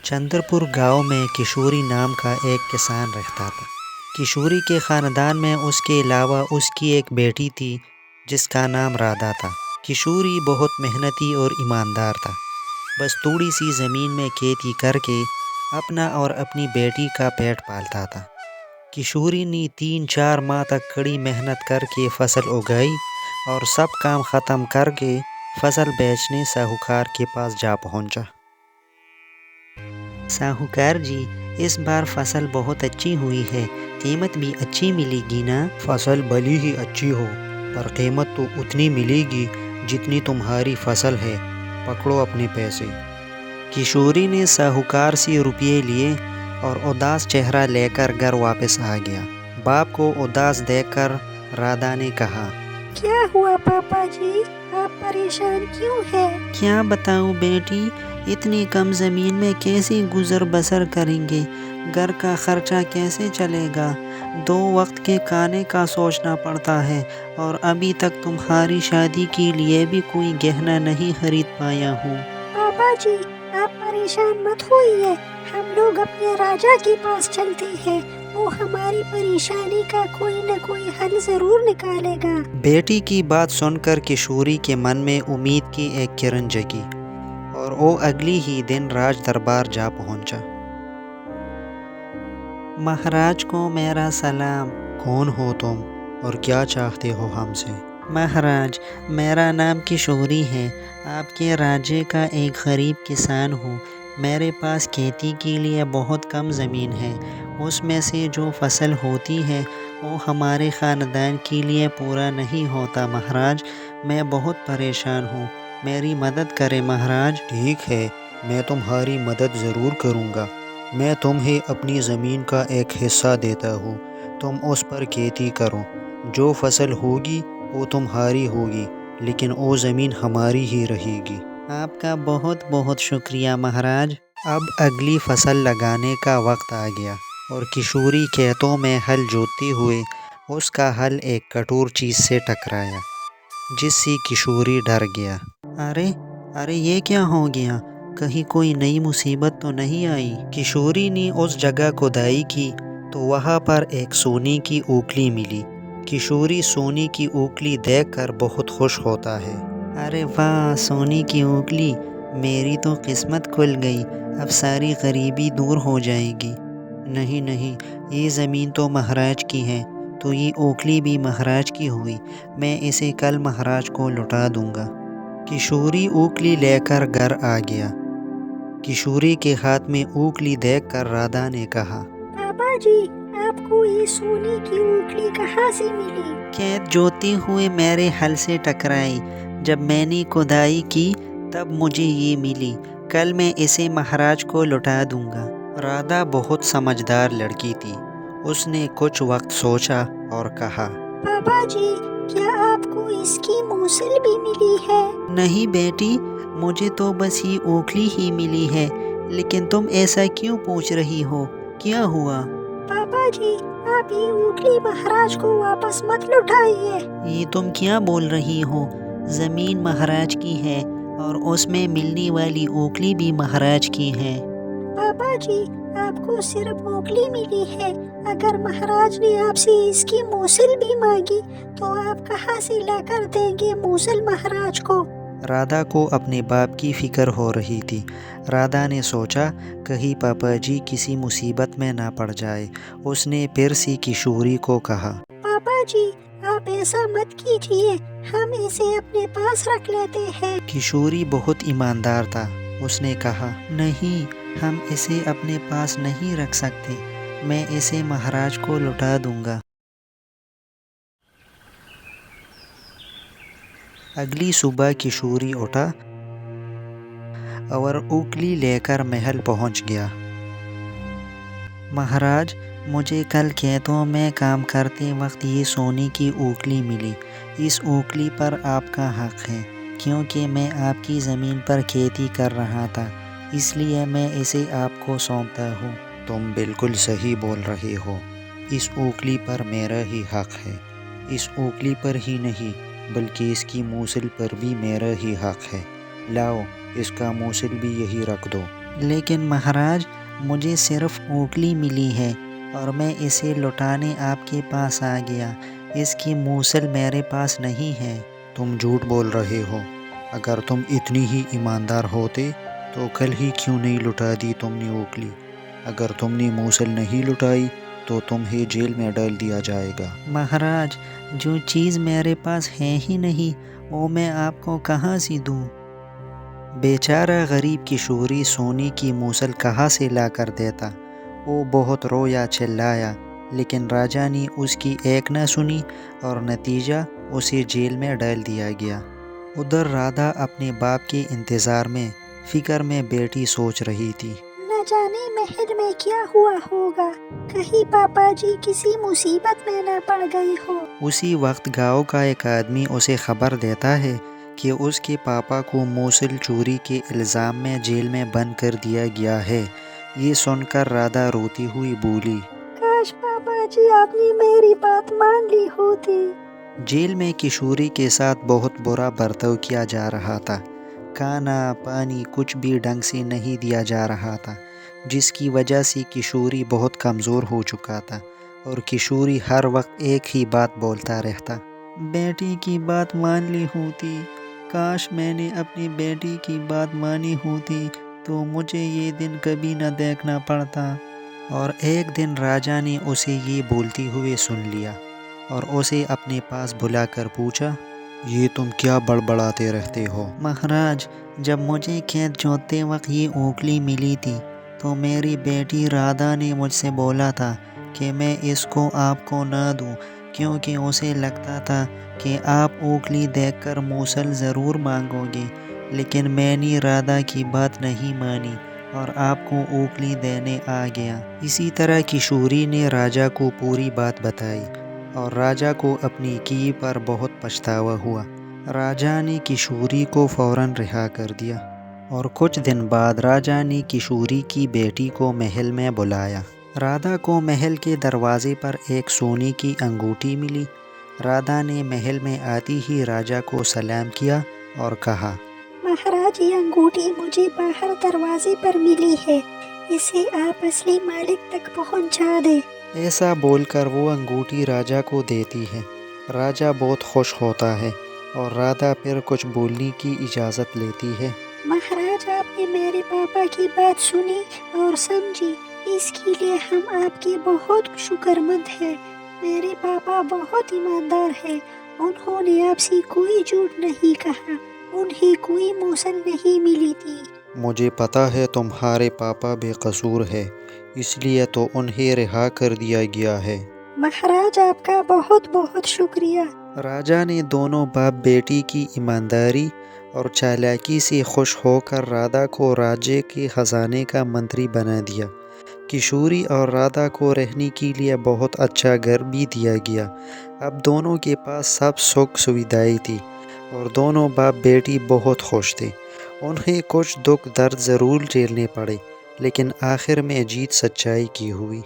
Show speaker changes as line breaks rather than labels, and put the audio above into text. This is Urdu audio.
چندرپور گاؤں میں کشوری نام کا ایک کسان رہتا تھا۔ کشوری کے خاندان میں اس کے علاوہ اس کی ایک بیٹی تھی جس کا نام رادھا تھا۔ کشوری بہت محنتی اور ایماندار تھا۔ بس تھوڑی سی زمین میں کھیتی کر کے اپنا اور اپنی بیٹی کا پیٹ پالتا تھا۔ کشوری نے 3-4 ماہ تک کڑی محنت کر کے فصل اگائی اور سب کام ختم کر کے فصل بیچنے ساہوکار کے پاس جا پہنچا۔ ساہوکار جی، اس بار فصل بہت اچھی ہوئی ہے، قیمت بھی اچھی ملے گی نا؟
فصل بھلی ہی اچھی ہو پر قیمت تو اتنی ملے گی جتنی تمہاری فصل ہے، پکڑو اپنے پیسے۔
کشوری نے ساہوکار سے روپیے لیے اور اداس چہرہ لے کر گھر واپس آ گیا۔ باپ کو اداس دیکھ کر رادھا نے کہا،
کیا ہوا پاپا جی، آپ پریشان کیوں ہیں؟
کیا بتاؤں بیٹی، اتنی کم زمین میں کیسے گزر بسر کریں گے؟ گھر کا خرچہ کیسے چلے گا؟ 2 وقت کے کھانے کا سوچنا پڑتا ہے اور ابھی تک تمہاری شادی کے لیے بھی کوئی گہنا نہیں خرید پایا ہوں۔
پاپا جی، آپ پریشان مت ہوئیے، ہم لوگ اپنے راجا کے پاس چلتے ہیں، وہ ہماری پریشانی کا کوئی نہ کوئی حل ضرور نکالے گا۔
بیٹی کی بات سن کر کشوری کے من میں امید کی ایک کرن جگی اور وہ اگلی ہی دن راج دربار جا پہنچا۔ مہاراج کو میرا سلام۔
کون ہو تم اور کیا چاہتے ہو ہم سے؟
مہاراج، میرا نام کشوری ہے، آپ کے راجے کا ایک غریب کسان ہوں۔ میرے پاس کھیتی کے لیے بہت کم زمین ہے، اس میں سے جو فصل ہوتی ہے وہ ہمارے خاندان کے لیے پورا نہیں ہوتا۔ مہاراج، میں بہت پریشان ہوں، میری مدد کریں مہاراج۔
ٹھیک ہے، میں تمہاری مدد ضرور کروں گا۔ میں تمہیں اپنی زمین کا ایک حصہ دیتا ہوں، تم اس پر کھیتی کرو، جو فصل ہوگی وہ تمہاری ہوگی، لیکن وہ زمین ہماری ہی رہے گی۔
آپ کا بہت بہت شکریہ مہاراج۔ اب اگلی فصل لگانے کا وقت آ گیا اور کشوری کھیتوں میں ہل جوتتے ہوئے اس کا ہل ایک کٹور چیز سے ٹکرایا جس سے کشوری ڈر گیا۔ ارے یہ کیا ہو گیا؟ کہیں کوئی نئی مصیبت تو نہیں آئی؟ کشوری نے اس جگہ کھدائی کی تو وہاں پر ایک سونے کی اوکلی ملی۔ کشوری سونے کی اوکلی دیکھ کر بہت خوش ہوتا ہے۔ ارے واہ، سونے کی اوکلی، میری تو قسمت کھل گئی، اب ساری غریبی دور ہو جائے گی۔ نہیں، یہ زمین تو مہاراج کی ہے تو یہ اوکلی بھی مہاراج کی ہوئی، میں اسے کل مہاراج کو لوٹا دوں گا۔ کشوری اوکلی لے کر گھر آ گیا۔ کشوری کے ہاتھ میں اوکلی دیکھ کر رادھا نے کہا،
پاپا جی، آپ کو یہ سونے کی اوکلی کہاں سے ملی؟
کھیت جوتے ہوئے میرے ہل سے ٹکرائی، جب میں نے کھدائی کی تب مجھے یہ ملی، کل میں اسے مہاراج کو لوٹا دوں گا۔ رادھا بہت سمجھدار لڑکی تھی، اس نے کچھ وقت سوچا اور کہا،
پاپا جی، کیا آپ کو اس کی موصل بھی ملی ہے؟
نہیں بیٹی، مجھے تو بس یہ اوکلی ہی ملی ہے، لیکن تم ایسا کیوں پوچھ رہی ہو؟ کیا ہوا؟
پاپا جی، آپ یہ اوکلی مہاراج کو واپس مت لوٹائیے۔
یہ تم کیا بول رہی ہو؟ زمین مہاراج کی ہے اور اس میں ملنے والی اوکلی بھی مہاراج کی ہے۔
پاپا جی، آپ کو صرف اوکلی ملی ہے، اگر مہاراج نے آپ سے اس کی موصل بھی مانگی تو آپ کہاں سے لا کر دیں گے موصل مہاراج کو؟
رادھا کو اپنے باپ کی فکر ہو رہی تھی۔ رادھا نے سوچا کہیں پاپا جی کسی مصیبت میں نہ پڑ جائے۔ اس نے پھر سے کشوری کو کہا،
پاپا جی، آپ ایسا مت کیجیے، ہم اسے اپنے پاس رکھ لیتے ہیں۔
کشوری بہت ایماندار تھا، اس نے کہا، نہیں، ہم اسے اپنے پاس نہیں رکھ سکتے، میں اسے مہاراج کو لوٹا دوں گا۔ اگلی صبح کشوری اٹھا اور اوکلی لے کر محل پہنچ گیا۔ مہاراج، مجھے کل کھیتوں میں کام کرتے وقت یہ سونے کی اوکلی ملی، اس اوکلی پر آپ کا حق ہے، کیونکہ میں آپ کی زمین پر کھیتی کر رہا تھا، اس لیے میں اسے آپ کو سونپتا ہوں۔
تم بالکل صحیح بول رہے ہو، اس اوکلی پر میرا ہی حق ہے۔ اس اوکلی پر ہی نہیں بلکہ اس کی موصل پر بھی میرا ہی حق ہے۔ لاؤ، اس کا موصل بھی یہی رکھ دو۔
لیکن مہاراج مجھے صرف اونگلی ملی ہے اور میں اسے لٹانے آپ کے پاس آ گیا، اس کی موصل میرے پاس نہیں ہے۔
تم جھوٹ بول رہے ہو، اگر تم اتنی ہی ایماندار ہوتے تو کل ہی کیوں نہیں لٹا دی تم نے اونگلی؟ اگر تم نے موصل نہیں لٹائی تو تمہیں جیل میں ڈال دیا جائے گا۔
مہاراج جو چیز میرے پاس ہے ہی نہیں وہ میں آپ کو کہاں سے دوں؟ بیچارہ غریب کشوری سونے کی موصل کہاں سے لا کر دیتا؟ وہ بہت رویا چلایا، لیکن راجا نے اس کی ایک نہ سنی اور نتیجہ اسے جیل میں ڈال دیا گیا۔ ادھر رادھا اپنے باپ کے انتظار میں فکر میں بیٹھی سوچ رہی تھی۔
نہ جانے محل میں کیا ہوا ہوگا، کہیں پاپا جی کسی مصیبت میں نہ پڑ گئے ہو۔
اسی وقت گاؤں کا ایک آدمی اسے خبر دیتا ہے کہ اس کے پاپا کو موصل چوری کے الزام میں جیل میں بند کر دیا گیا ہے۔ یہ سن کر رادھا روتی ہوئی بولی،
کاش پاپا جی آپ نے میری بات مان لی ہوتی۔
جیل میں کشوری کے ساتھ بہت برا برتاؤ کیا جا رہا تھا۔ کھانا پانی کچھ بھی ڈھنگ سے نہیں دیا جا رہا تھا، جس کی وجہ سے کشوری بہت کمزور ہو چکا تھا اور کشوری ہر وقت ایک ہی بات بولتا رہتا، بیٹی کی بات مان لی ہوتی، کاش میں نے اپنی بیٹی کی بات مانی ہوتی تو مجھے یہ دن کبھی نہ دیکھنا پڑتا۔ اور ایک دن راجا نے اسے یہ بولتے ہوئے سن لیا اور اسے اپنے پاس بلا کر پوچھا،
یہ تم کیا بڑبڑاتے رہتے ہو؟
مہاراج جب مجھے کھیت جوتتے وقت یہ اونگلی ملی تھی تو میری بیٹی رادھا نے مجھ سے بولا تھا کہ میں اس کو آپ کو نہ دوں، کیونکہ اسے لگتا تھا کہ آپ اونگلی دیکھ کر موصل ضرور مانگو گے، لیکن میں نے رادھا کی بات نہیں مانی اور آپ کو اونگلی دینے آ گیا۔ اسی طرح کشوری نے راجا کو پوری بات بتائی اور راجا کو اپنی کی پر بہت پچھتاوا ہوا۔ راجا نے کشوری کو فوراً رہا کر دیا اور کچھ دن بعد راجا نے کشوری کی بیٹی کو محل میں بلایا۔ رادھا کو محل کے دروازے پر ایک سونے کی انگوٹھی ملی۔ رادھا نے محل میں آتی ہی راجا کو سلام کیا اور کہا،
مہاراج یہ انگوٹھی مجھے باہر دروازے پر ملی ہے، اسے آپ اصلی مالک تک پہنچا دیں۔
ایسا بول کر وہ انگوٹھی راجا کو دیتی ہے۔ راجا بہت خوش ہوتا ہے اور رادھا پھر کچھ بولنے کی اجازت لیتی ہے۔
مہاراج آپ نے میرے پاپا کی بات سنی اور سمجھی، اس کے لیے ہم آپ کے بہت شکر مند ہیں۔ میرے پاپا بہت ایماندار ہیں، انہوں نے آپ سے کوئی جھوٹ نہیں کہا، انہیں کوئی موصل نہیں ملی تھی۔
مجھے پتا ہے تمہارے پاپا بے قصور ہے، اس لیے تو انہیں رہا کر دیا گیا ہے۔
مہاراج آپ کا بہت بہت شکریہ۔
راجا نے دونوں باپ بیٹی کی ایمانداری اور چالاکی سے خوش ہو کر رادھا کو راجے کے خزانے کا منتری بنا دیا۔ کشوری اور رادھا کو رہنے کے لیے بہت اچھا گھر بھی دیا گیا۔ اب دونوں کے پاس سب سکھ سویدھائیں تھی اور دونوں باپ بیٹی بہت خوش تھے۔ انہیں کچھ دکھ درد ضرور جھیلنے پڑے، لیکن آخر میں جیت سچائی کی ہوئی۔